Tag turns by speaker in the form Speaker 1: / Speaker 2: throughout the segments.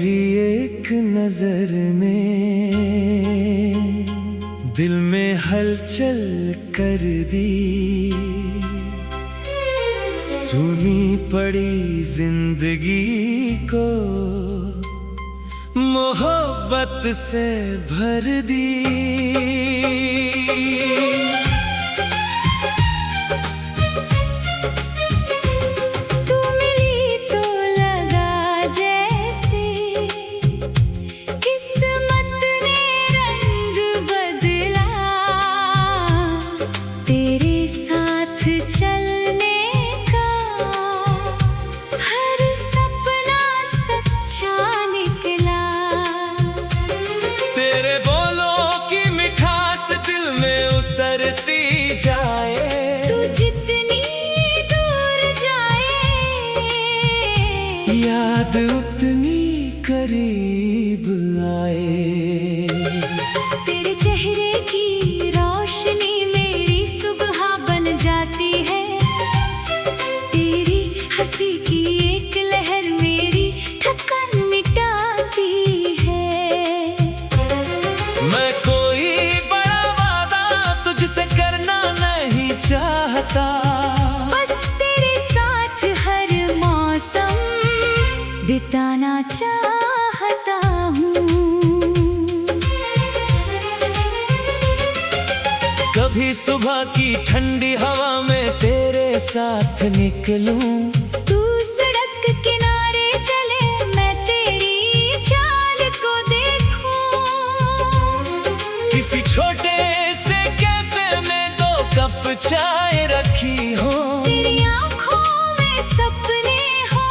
Speaker 1: तेरी एक नजर में दिल में हलचल कर दी, सुनी पड़ी जिंदगी को मोहब्बत से भर दी।
Speaker 2: तू जितनी दूर जाए,
Speaker 1: याद उतनी करीब आए।
Speaker 2: तेरे चेहरे की रोशनी मेरी सुबह बन जाती है, तेरी हंसी की एक लहर मेरी थकान मिटाती है।
Speaker 1: मैं कोई बड़ा वादा तुझसे करना नहीं चाहता,
Speaker 2: बस तेरे साथ हर मौसम बिताना चाहता हूँ।
Speaker 1: कभी सुबह की ठंडी हवा में तेरे साथ निकलूं,
Speaker 2: तू सड़क किनारे चले मैं तेरी चाल को देखूं।
Speaker 1: किसी छोटे से कैफे में 2 कप चाय रखी हो,
Speaker 2: तेरी आँखों में सपने हो,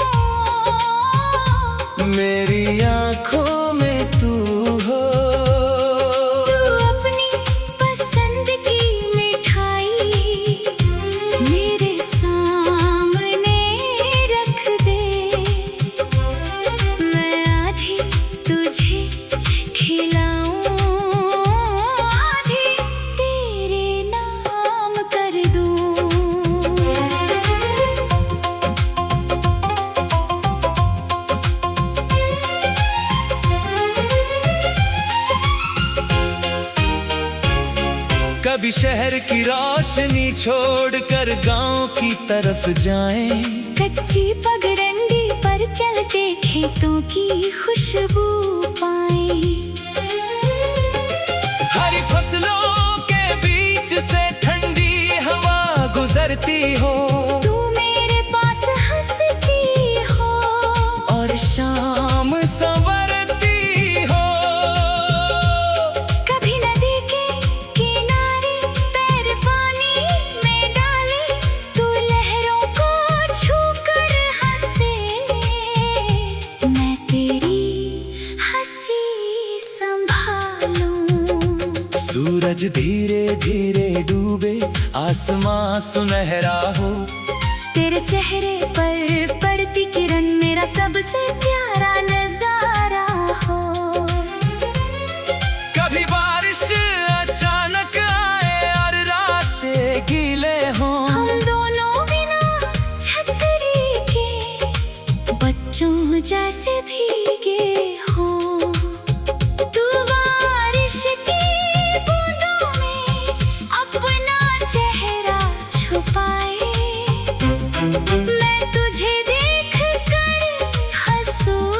Speaker 1: मेरी आँखों में तू हो।
Speaker 2: तू अपनी पसंद की मिठाई मेरे सामने रख दे, मैं आधी तुझे खिलाऊं, आधी तेरे नाम कर दूं।
Speaker 1: कभी शहर की रोशनी छोड़कर गांव की तरफ जाएं,
Speaker 2: कच्ची पगडंडी पर चलते खेतों की खुशबू पाएं।
Speaker 1: हरी फसलों के बीच से ठंडी हवा गुजरती हो,
Speaker 2: तू मेरे पास हंसती हो
Speaker 1: और शाम संवरती हो।
Speaker 2: कभी नदी के किनारे पैर पानी में डाले, तू लहरों को छूकर हंसे, मैं तेरी हंसी संभालूं।
Speaker 1: सूरज धीरे धीरे डूबे, आसमां सुनहरा हो,
Speaker 2: तेरे चेहरे पर पड़ती किरण मेरा सबसे प्यारा नजारा हो।
Speaker 1: कभी बारिश अचानक आए और रास्ते गीले हों,
Speaker 2: हम दोनों बिना छतरी के बच्चों जैसे भीगे हो। तू बारिश की बूंदों में अपना चेहरा छुपाए, मैं तुझे देख कर हंसूं,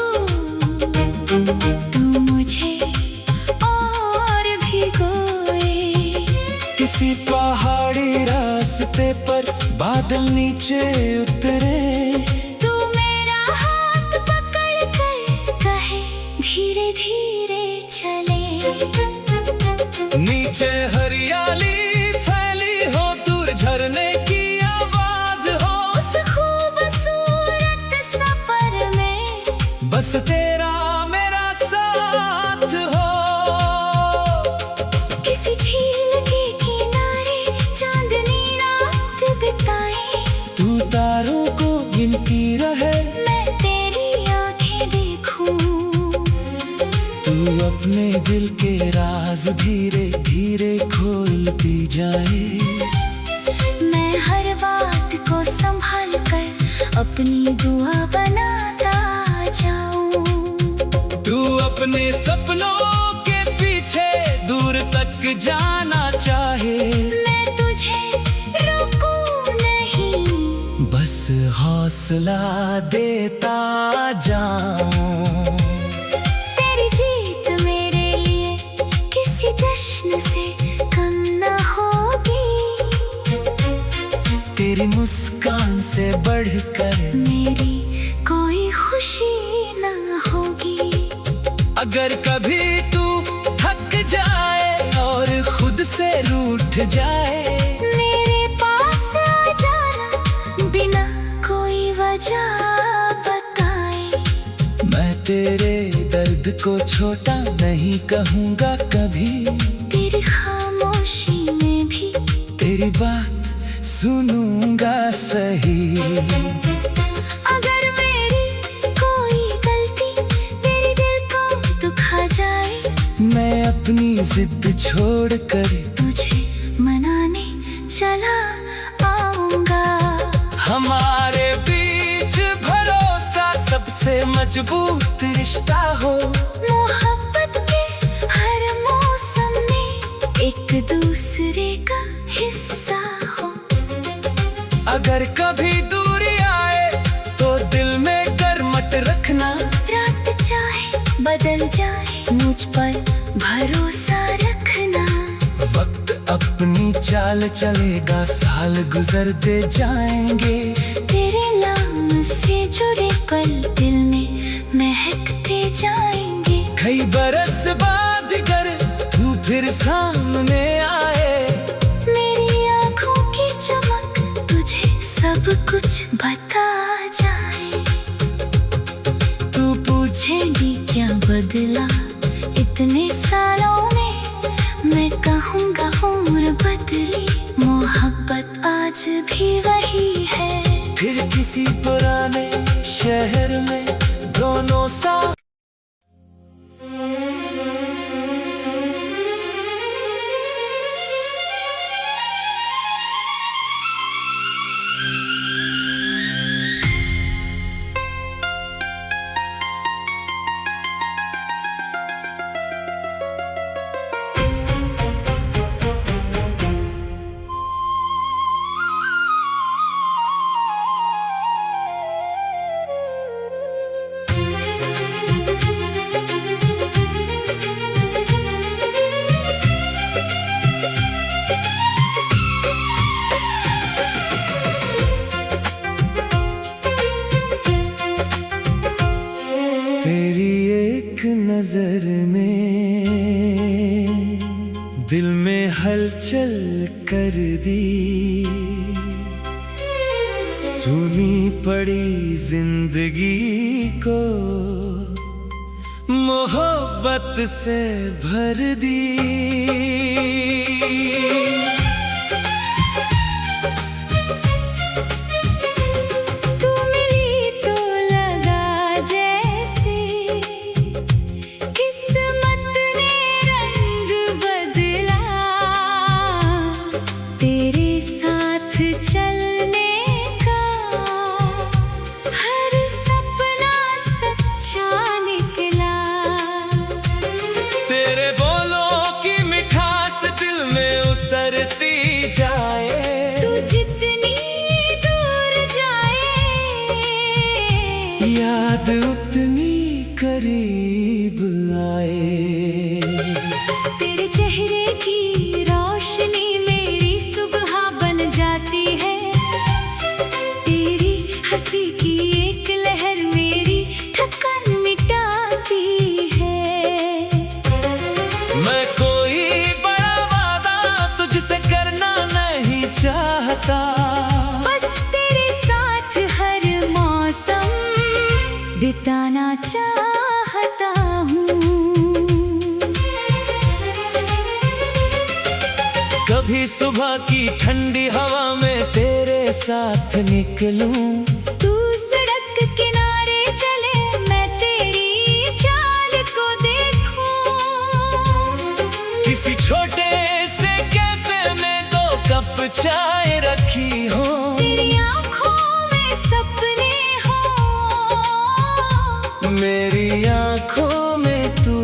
Speaker 2: तू मुझे और भिगोए।
Speaker 1: किसी पहाड़ी रास्ते पर बादल नीचे उतरे,
Speaker 2: तू मेरा हाथ पकड़ कर कहे धीरे धीरे चले।
Speaker 1: नीचे हरियाली फैली हो, दूर झरने की आवाज हो,
Speaker 2: उस खूबसूरत सफर में
Speaker 1: बस तेरा मेरा साथ हो।
Speaker 2: किसी झील के किनारे चांदनी रात बिताए,
Speaker 1: तू तारों को गिनती रहे,
Speaker 2: मैं तेरी आंखें देखूं।
Speaker 1: तू अपने दिल के राज धीरे धीरे खोलती जाए,
Speaker 2: मैं हर बात को संभाल कर अपनी दुआ बनाता जाऊं।
Speaker 1: अपने सपनों के पीछे दूर तक जाना चाहे,
Speaker 2: मैं तुझे रोकूं नहीं,
Speaker 1: बस हौसला देता जाऊं।
Speaker 2: तेरी जीत मेरे लिए किसी जश्न से कम न होगी,
Speaker 1: तेरी मुस्कान से बढ़कर
Speaker 2: मेरी कोई खुशी न होगी।
Speaker 1: अगर कभी तू थक जाए और खुद से रूठ जाए,
Speaker 2: मेरे पास आ जाना बिना कोई वजह बताए,
Speaker 1: मैं तेरे दर्द को छोटा नहीं कहूँगा कभी,
Speaker 2: तेरी खामोशी में भी
Speaker 1: तेरी बात सुनूंगा सही।
Speaker 2: अगर मेरी कोई गलती मेरे दिल को दुखा जाए,
Speaker 1: मैं अपनी जिद छोड़कर
Speaker 2: तुझे मनाने चला आऊंगा।
Speaker 1: हमारे बीच भरोसा सबसे मजबूत रिश्ता हो,
Speaker 2: मोहब्बत के हर मौसम में एक दूसरे का हिस्सा हो।
Speaker 1: अगर कभी दूरी आए तो दिल में डर मत रखना,
Speaker 2: रात चाहे बदल जाए मुझ पर भरोसा रखना।
Speaker 1: वक्त अपनी चाल चलेगा, साल गुजरते जाएंगे,
Speaker 2: तेरे नाम से जुड़े पल दिल में महकते जाएंगे।
Speaker 1: कई बरस बाद अगर तू फिर सामने आए,
Speaker 2: मेरी आँखों की चमक तुझे सब कुछ बता जाए। तू पूछेगी क्या बदला इतने सालों में, मैं कहूँगा उम्र बदली, मोहब्बत आज भी वही है।
Speaker 1: फिर किसी पुराने शहर में दोनों साथ तेरी एक नजर में दिल में हलचल कर दी, सुनी पड़ी जिंदगी को मोहब्बत से भर दी।
Speaker 2: तू मिली तो लगा जैसे किस्मत ने रंग बदला, तेरे साथ चलने का हर सपना सच्चा निकला।
Speaker 1: तेरे बोलों की मिठास दिल में उतरती जाए,
Speaker 2: तू जितनी दूर जाए,
Speaker 1: याद उतनी करीब आए।
Speaker 2: तेरे चेहरे की रोशनी मेरी सुबह बन जाती है, तेरी हंसी की एक लहर मेरी थकान मिटाती है।
Speaker 1: मैं कोई बड़ा वादा तुझसे करना नहीं चाहता,
Speaker 2: बस तेरे साथ हर मौसम बिताना चाहता हूँ।
Speaker 1: कभी सुबह की ठंडी हवा में तेरे साथ निकलूं,
Speaker 2: तू सड़क किनारे चले मैं तेरी चाल को देखूं,
Speaker 1: किसी छोटे से कैफे में 2 कप चाय रखी हो,
Speaker 2: तेरी आँखों में सपने हो,
Speaker 1: मेरी आँखों में तू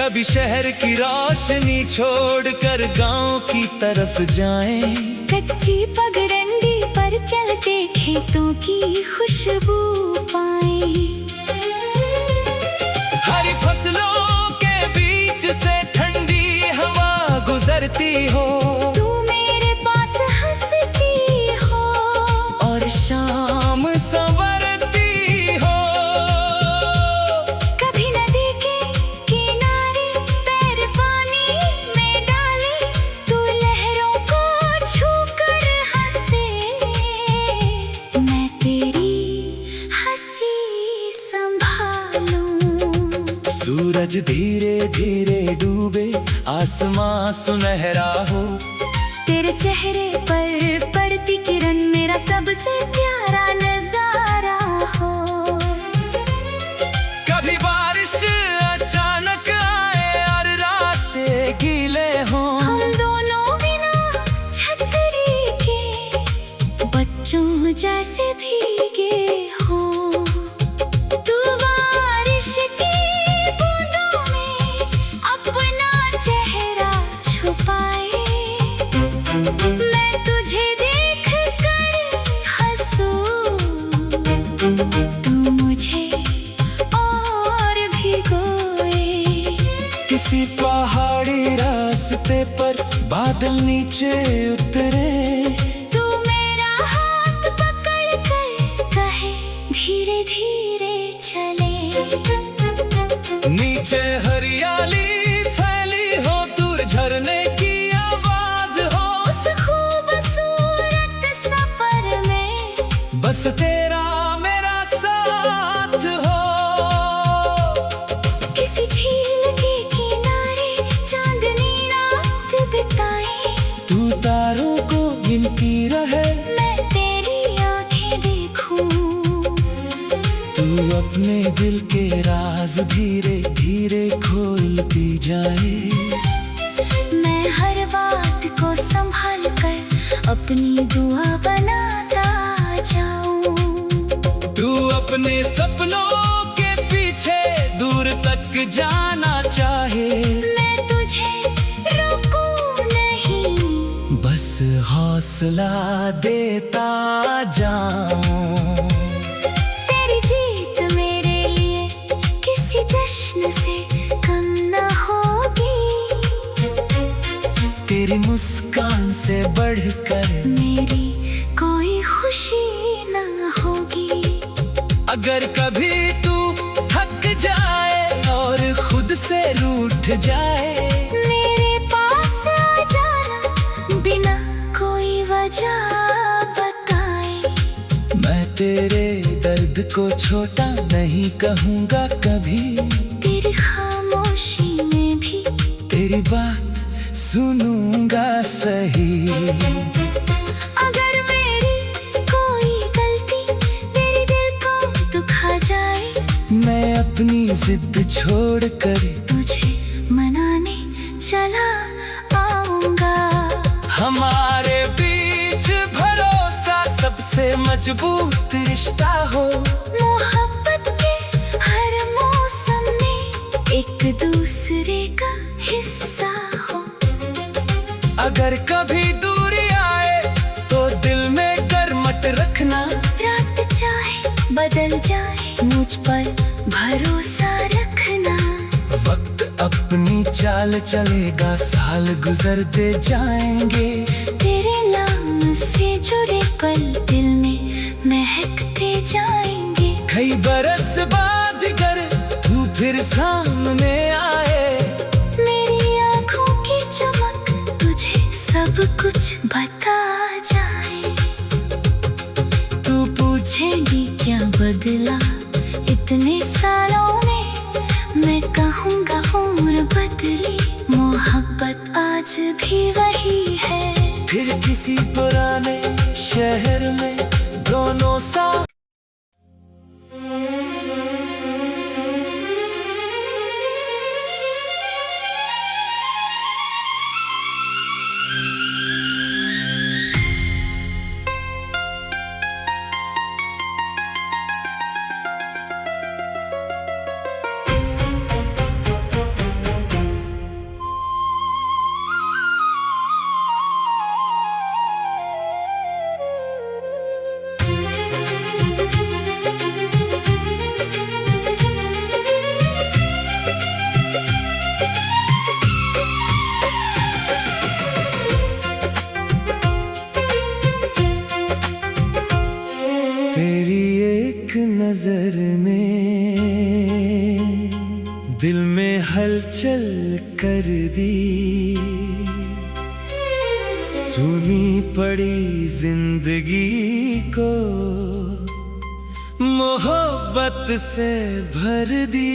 Speaker 1: कभी शहर की रोशनी छोड़कर गांव की तरफ जाएं।
Speaker 2: कच्ची पगडंडी पर चलते खेतों की खुशबू पाएं।
Speaker 1: हरी फसलों के बीच से ठंडी हवा गुजरती हो,
Speaker 2: तू मेरे पास हंसती हो
Speaker 1: और शाम संवरती हो।
Speaker 2: कभी नदी के किनारे पैर पानी में डाले, तू लहरों को छूकर हंसे, मैं तेरी हंसी संभालूं।
Speaker 1: सूरज धीरे धीरे डूबे, आसमां सुनहरा हो,
Speaker 2: तेरे चेहरे पर पड़ती किरण मेरा सबसे प्यारा नजारा हो।
Speaker 1: कभी बारिश अचानक आए और रास्ते गीले हों।
Speaker 2: हम दोनों बिना छतरी के बच्चों जैसे भीगे हो। तू बारिश की बूंदों में अपना चेहरा छुपाए, मैं तुझे देख कर हंसूं, तू मुझे और भिगोए।
Speaker 1: किसी पहाड़ी रास्ते पर बादल नीचे उतरे,
Speaker 2: तू मेरा हाथ पकड़ कर कहे धीरे धीरे चले।
Speaker 1: नीचे हरियाली फैली हो, दूर झरने की आवाज हो,
Speaker 2: उस खूबसूरत सफर में
Speaker 1: बस तेरा मेरा साथ हो।
Speaker 2: किसी झील के किनारे चांदनी रात बिताए,
Speaker 1: तू तारों को गिनती रहे,
Speaker 2: मैं तेरी आंखें देखूं।
Speaker 1: तू अपने दिल के राज धीरे धीरे खोलती जाए।
Speaker 2: मैं हर बात को संभाल कर अपनी दुआ बनाता जाऊं।
Speaker 1: तू अपने सपनों के पीछे दूर तक जाना चाहे,
Speaker 2: मैं तुझे रोकूं नहीं,
Speaker 1: बस हौसला देता जाऊं।
Speaker 2: तेरी जीत मेरे लिए किसी जश्न से कम न होगी,
Speaker 1: तेरी मुस्कान से बढ़कर
Speaker 2: मेरी कोई खुशी न होगी।
Speaker 1: अगर कभी तू थक जाए और खुद से रूठ जाए,
Speaker 2: मेरे पास आ जाना बिना कोई वजह बताए।
Speaker 1: मैं तेरे दर्द को छोटा नहीं कहूँगा कभी,
Speaker 2: तेरी खामोशी में भी
Speaker 1: तेरी बात सुनूंगा सही।
Speaker 2: अगर मेरी कोई गलती मेरे दिल को दुखा जाए,
Speaker 1: मैं अपनी जिद छोड़ कर
Speaker 2: तुझे मनाने चला आऊंगा।
Speaker 1: हमारे बीच भरोसा सबसे मजबूत रिश्ता हो,
Speaker 2: मोहब्बत के हर मौसम में एक दूसरे का हिस्सा हो।
Speaker 1: अगर कभी दूरी आए तो दिल में डर मत रखना,
Speaker 2: रात चाहे बदल जाए मुझ पर भरोसा रखना।
Speaker 1: वक्त अपनी चाल चलेगा, साल गुजरते जाएंगे,
Speaker 2: तेरे नाम से जुड़े पल दिल में महकते जाएंगे।
Speaker 1: कई बरस बाद अगर तू फिर सामने आए,
Speaker 2: मेरी आँखों की चमक तुझे सब कुछ बता जाए। तू पूछेगी क्या बदला इतने सालों में, मैं कहूँगा उम्र बदली, मोहब्बत आज भी वही है।
Speaker 1: फिर किसी पुराने शहर में दोनों साथ नजर ने दिल में हलचल कर दी। सुनी पड़ी जिंदगी को मोहब्बत से भर दी।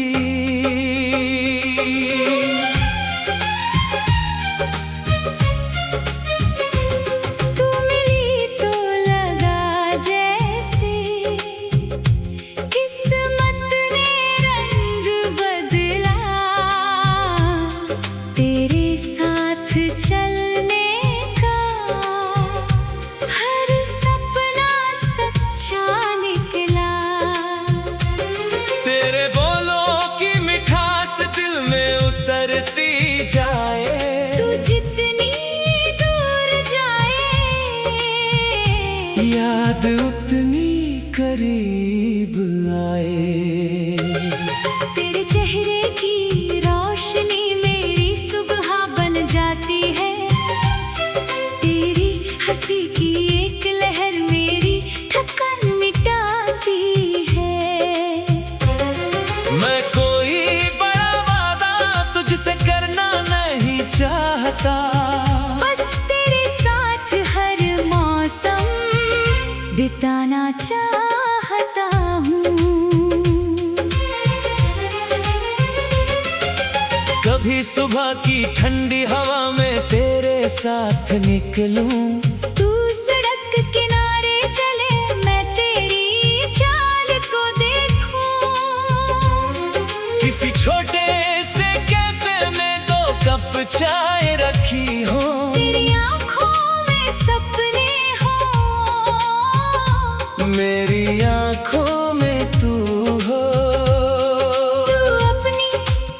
Speaker 2: तू जितनी दूर जाए
Speaker 1: याद उतनी करीब आए।
Speaker 2: तेरे चेहरे की रोशनी मेरी सुबह बन जाती है। तेरी हंसी की एक लहर मेरी थकान मिटाती है।
Speaker 1: मैं कोई बड़ा वादा तुझसे करना नहीं चाहता,
Speaker 2: बस तेरे साथ हर मौसम बिताना चाहता हूँ।
Speaker 1: कभी सुबह की ठंडी हवा में तेरे साथ निकलूं।
Speaker 2: तू सड़क किनारे चले मैं तेरी चाल को देखूं।
Speaker 1: किसी छोटे से कैफे में 2 कप चाय रखी हो।
Speaker 2: तेरी आँखों में सपने हो,
Speaker 1: मेरी आँखों में तू हो।
Speaker 2: तू अपनी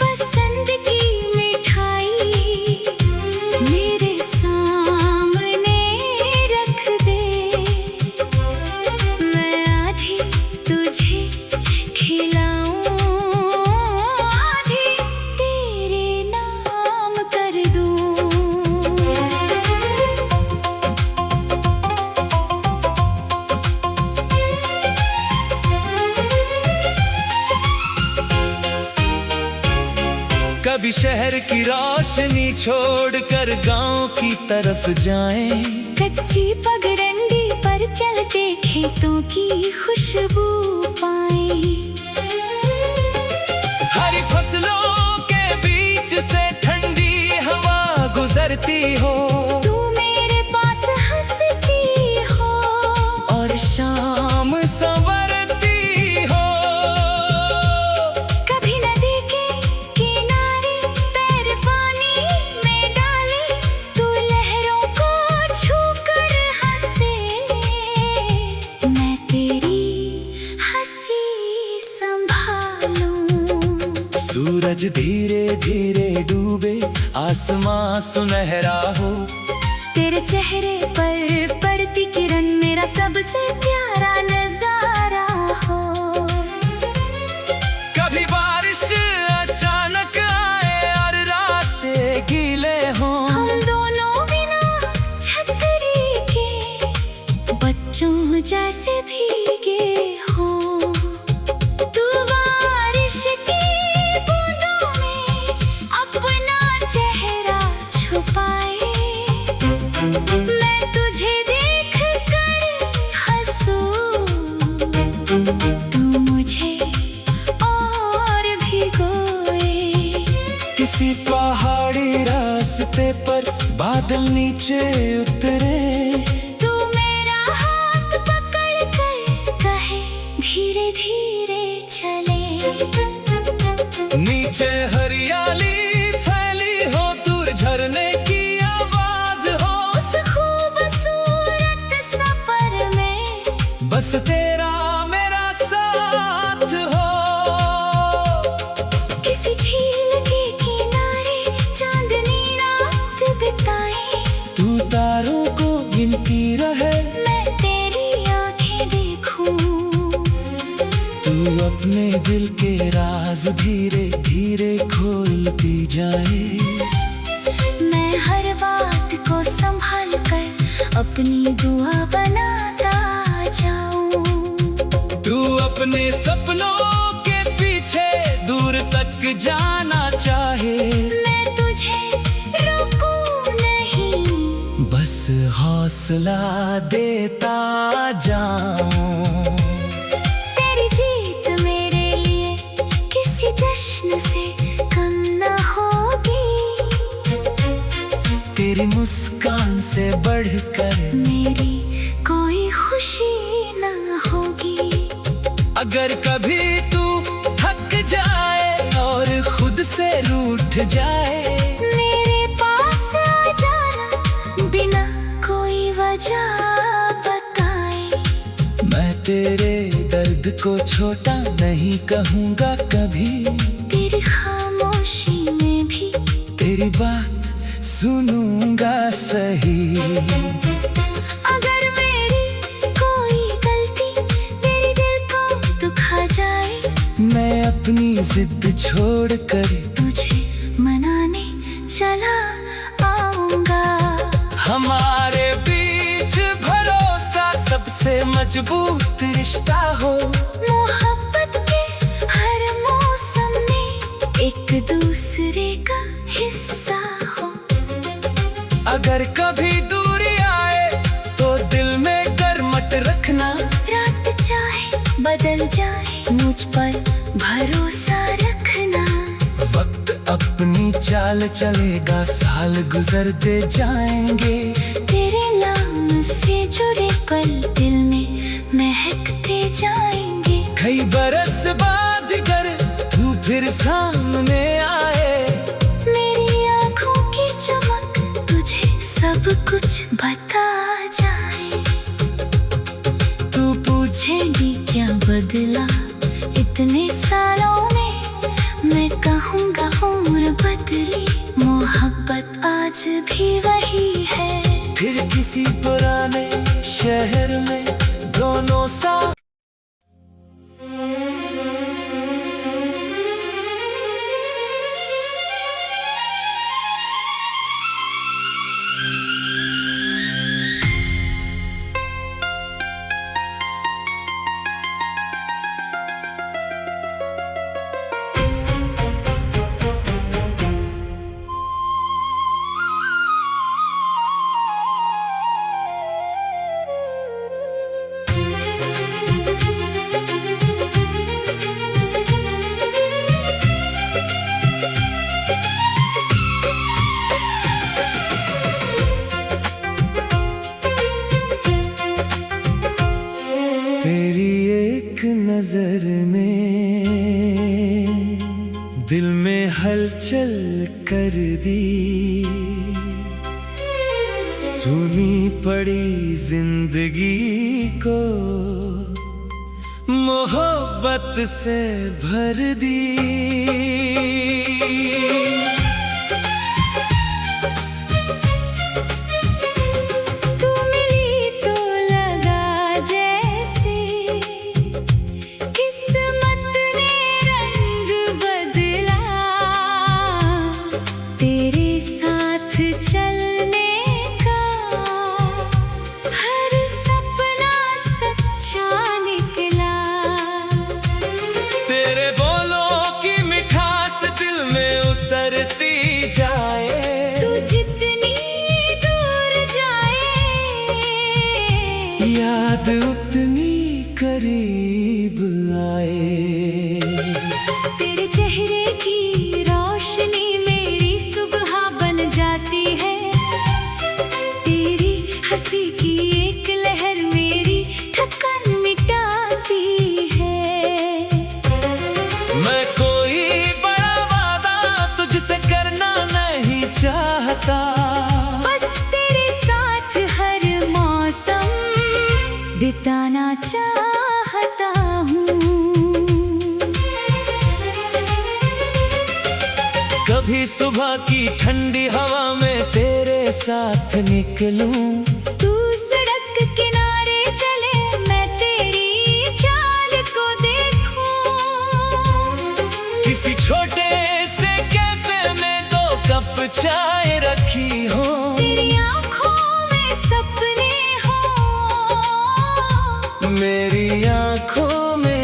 Speaker 2: पसंद की मिठाई मेरे सामने रख दे। मैं आधी तुझे खिलाऊं, आधी तेरे नाम कर दूं।
Speaker 1: कभी शहर की रोशनी छोड़कर गांव की तरफ जाएं।
Speaker 2: कच्ची पगडंडी पर चलते खेतों की खुशबू पाएं।
Speaker 1: हरी फसलों के बीच से ठंडी हवा गुजरती हो।
Speaker 2: तू मेरे पास हंसती हो
Speaker 1: और शाम संवरती हो।
Speaker 2: कभी नदी के किनारे पैर पानी में डाले, तू लहरों को छूकर हंसे। मैं तेरी हंसी संभालूं।
Speaker 1: सूरज धीरे धीरे डूबे, आसमां सुनहरा हो।
Speaker 2: तेरे चेहरे पर पड़ती किरण मेरा सबसे प्यारा नजारा हो।
Speaker 1: कभी बारिश अचानक आए और रास्ते गीले हों।
Speaker 2: हम दोनों बिना छतरी के बच्चों जैसे भीगे हो। तू बारिश की बूंदों में अपना चेहरा छुपाए। मैं तुझे देख कर हंसूं, तू मुझे और भिगोए।
Speaker 1: किसी पहाड़ी रास्ते पर बादल नीचे उतरे।
Speaker 2: तू मेरा हाथ पकड़ कर कहे धीरे धीरे चले।
Speaker 1: नीचे हरियाली फैली हो, दूर झरने की आवाज हो।
Speaker 2: उस खूबसूरत सफर में
Speaker 1: बस तेरा मेरा साथ हो।
Speaker 2: किसी झील के किनारे चांदनी रात बिताए।
Speaker 1: तू तारों को गिनती रहे,
Speaker 2: मैं तेरी आंखें देखूं।
Speaker 1: तू अपने दिल के राज धीरे धीरे खोलती जाए।
Speaker 2: मैं हर बात को संभाल कर अपनी दुआ बनाता जाऊं।
Speaker 1: तू तू अपने सपनों के पीछे दूर तक जाना चाहे,
Speaker 2: मैं तुझे रोकूं नहीं,
Speaker 1: बस हौसला देता जाऊं।
Speaker 2: तेरी जीत मेरे लिए किसी जश्न से कम न होगी,
Speaker 1: तेरी मुस्कान से बढ़कर
Speaker 2: मेरी कोई खुशी न होगी।
Speaker 1: अगर कभी तू थक जाए और खुद से रूठ जाए,
Speaker 2: मेरे पास आ जाना बिना कोई वजह बताए।
Speaker 1: मैं तेरे दर्द को छोटा नहीं कहूँगा कभी,
Speaker 2: तेरी खामोशी में भी
Speaker 1: तेरी बात सुनूंगा सही।
Speaker 2: अगर मेरी कोई गलती मेरे दिल को दुखा जाए,
Speaker 1: मैं अपनी जिद छोड़कर
Speaker 2: तुझे मनाने चला आऊंगा।
Speaker 1: हमारे बीच भरोसा सबसे मजबूत रिश्ता हो,
Speaker 2: मोहब्बत के हर मौसम में एक दूसरे का हिस्सा हो।
Speaker 1: अगर कभी दूरी आए तो दिल में डर मत रखना,
Speaker 2: रात चाहे बदल जाए मुझ पर भरोसा रखना।
Speaker 1: वक्त अपनी चाल चलेगा, साल गुजरते जाएंगे,
Speaker 2: तेरे नाम से जुड़े पल दिल में महकते जाएंगे।
Speaker 1: कई बरस बाद अगर तू फिर सामने आए,
Speaker 2: मेरी आँखों की चमक तुझे सब कुछ बता जाए। तू पूछेगी क्या बदला इतने सालों में, मैं कहूँगा उम्र बदली, मोहब्बत आज भी वही है।
Speaker 1: फिर किसी पुराने शहर में दोनों साथ तेरी एक नजर में दिल में हलचल कर दी, सुनी पड़ी जिंदगी को मोहब्बत से भर दी।
Speaker 2: तू मिली तो लगा जैसे किस्मत ने रंग बदला, तेरे साथ चलने का हर सपना सच्चा निकला।
Speaker 1: तेरे बोलों की मिठास दिल में उतरती जाए,
Speaker 2: तू जितनी दूर जाए,
Speaker 1: याद उतनी करीब आए।
Speaker 2: तेरे चेहरे की रोशनी मेरी सुबह बन जाती है, तेरी हंसी की एक लहर मेरी थकान मिटाती है।
Speaker 1: मैं कोई बड़ा वादा तुझसे करना नहीं चाहता,
Speaker 2: बस तेरे साथ हर मौसम बिताना चाहता हूँ।
Speaker 1: कभी सुबह की ठंडी हवा में तेरे साथ निकलूं,
Speaker 2: तू सड़क किनारे चले मैं तेरी चाल को देखूं,
Speaker 1: किसी छोटे से कैफे में 2 कप चाय रखी हो,
Speaker 2: तेरी आँखों में सपने हो,
Speaker 1: मेरी आँखों में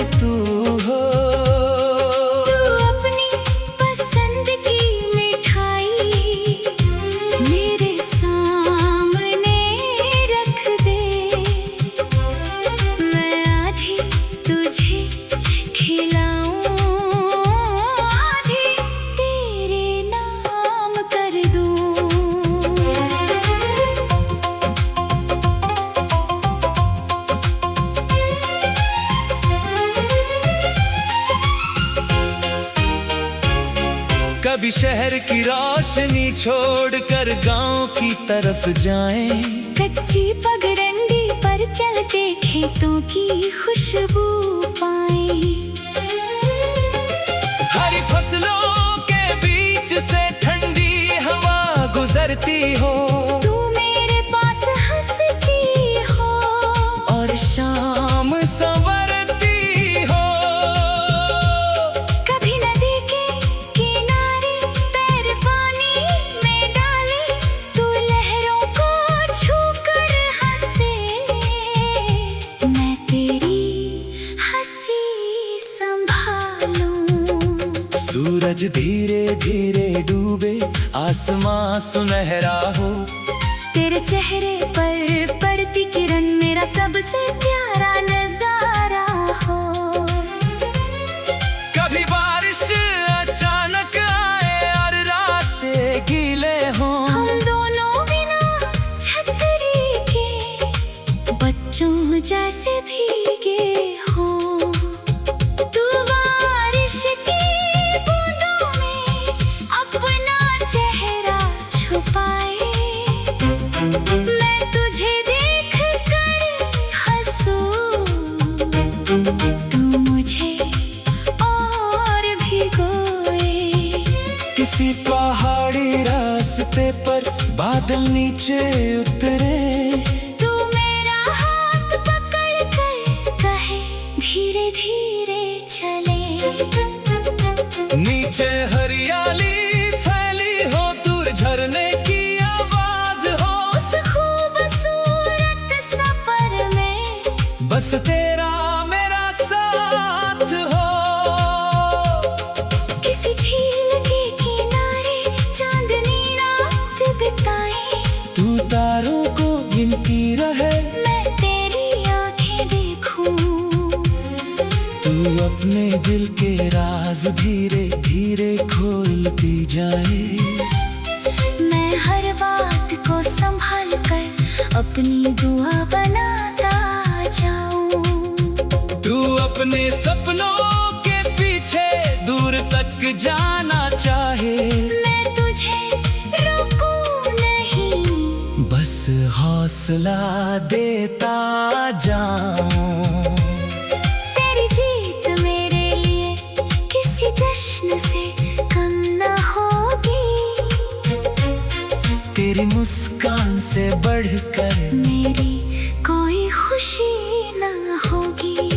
Speaker 1: कभी शहर की रोशनी छोड़कर गांव की तरफ जाएं।
Speaker 2: कच्ची पगडंडी पर चलते खेतों की खुशबू पाएं।
Speaker 1: हरी फसलों के बीच से ठंडी हवा गुजरती हो,
Speaker 2: तू मेरे पास हंसती हो
Speaker 1: और शाम संवरती हो।
Speaker 2: कभी नदी के किनारे पैर पानी में डाले, तू लहरों को छूकर हंसे, मैं तेरी हंसी संभालूं।
Speaker 1: सूरज धीरे धीरे डूबे, आसमां सुनहरा हो,
Speaker 2: तेरे चेहरे पर पड़ती किरण मेरा सबसे प्यारा नजारा हो।
Speaker 1: कभी बारिश अचानक आए और रास्ते गीले हों,
Speaker 2: हम दोनों बिना छतरी के बच्चों जैसे भीगे हो। तू बारिश की बूंदों में अपना चेहरा छुपाए, मैं तुझे देख कर हंसूं, तू मुझे और भिगोए।
Speaker 1: किसी पहाड़ी रास्ते पर बादल नीचे उतरे,
Speaker 2: तू मेरा हाथ पकड़ कर कहे धीरे धीरे चले।
Speaker 1: नीचे हरियाली फैली हो, दूर झरने की आवाज हो,
Speaker 2: उस खूबसूरत सफर में
Speaker 1: बस तेरा मेरा साथ हो।
Speaker 2: किसी झील के किनारे चांदनी रात बिताए,
Speaker 1: तू तारों को गिनती रहे,
Speaker 2: मैं तेरी आंखें देखूं।
Speaker 1: तू अपने दिल के राज धीरे धीरे खोलती जाए।
Speaker 2: मैं हर बात को संभाल कर अपनी दुआ बनाता जाऊं।
Speaker 1: तू अपने सपनों के पीछे दूर तक जाना चाहे,
Speaker 2: मैं तुझे रोकूं नहीं,
Speaker 1: बस हौसला देता जाऊं।
Speaker 2: तेरी जीत मेरे लिए किसी जश्न से कम न होगी,
Speaker 1: तेरी मुस्कान से बढ़कर
Speaker 2: मेरी कोई खुशी न होगी।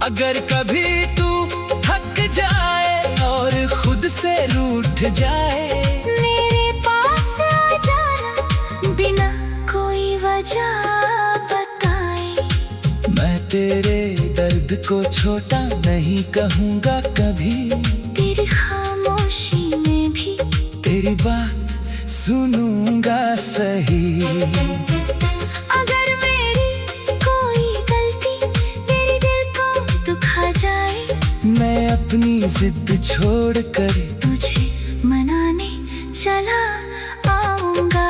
Speaker 1: अगर कभी तू थक जाए और खुद से रूठ जाए,
Speaker 2: मेरे पास आ जाना बिना कोई वजह बताए,
Speaker 1: मैं तेरे दर्द को छोटा नहीं कहूँगा कभी।
Speaker 2: तेरी खामोशी में भी
Speaker 1: तेरी बात सुनूंगा सही।
Speaker 2: अगर मेरी कोई गलती मेरे दिल को दुखा जाए,
Speaker 1: मैं अपनी जिद छोड़कर
Speaker 2: तुझे मनाने चला आऊंगा।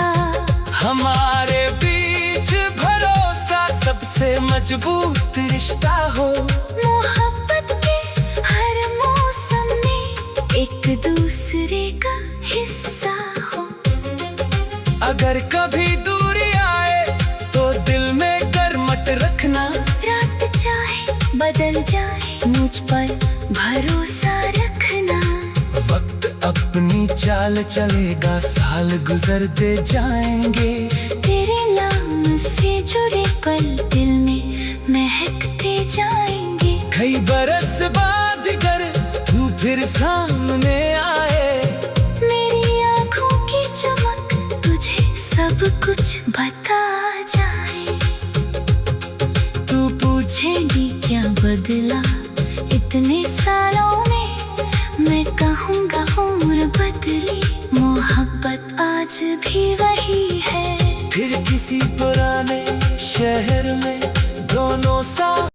Speaker 1: हमारे बीच भरोसा सबसे मजबूत रिश्ता हो,
Speaker 2: मोहब्बत के हर मौसम में एक दूसरे का हिस्सा हो।
Speaker 1: अगर कभी दूरी आए तो दिल में कर्मठ रखना,
Speaker 2: रात चाहे बदल जाए मुझ पर भरोसा रखना।
Speaker 1: वक्त अपनी चाल चलेगा, साल गुजरते जाएंगे,
Speaker 2: तेरे नाम से जुड़े पल दिल में महकते जाएंगे।
Speaker 1: कई बरस बाद अगर तू फिर सामने आए,
Speaker 2: मेरी आंखों की चमक तुझे सब कुछ बता जाए।
Speaker 1: तू
Speaker 2: पूछेगी क्या बदला इतने सालों में, मैं कहूँगा उम्र बदली, मोहब्बत आज भी वही है।
Speaker 1: फिर किसी पुराने शहर में दोनों साथ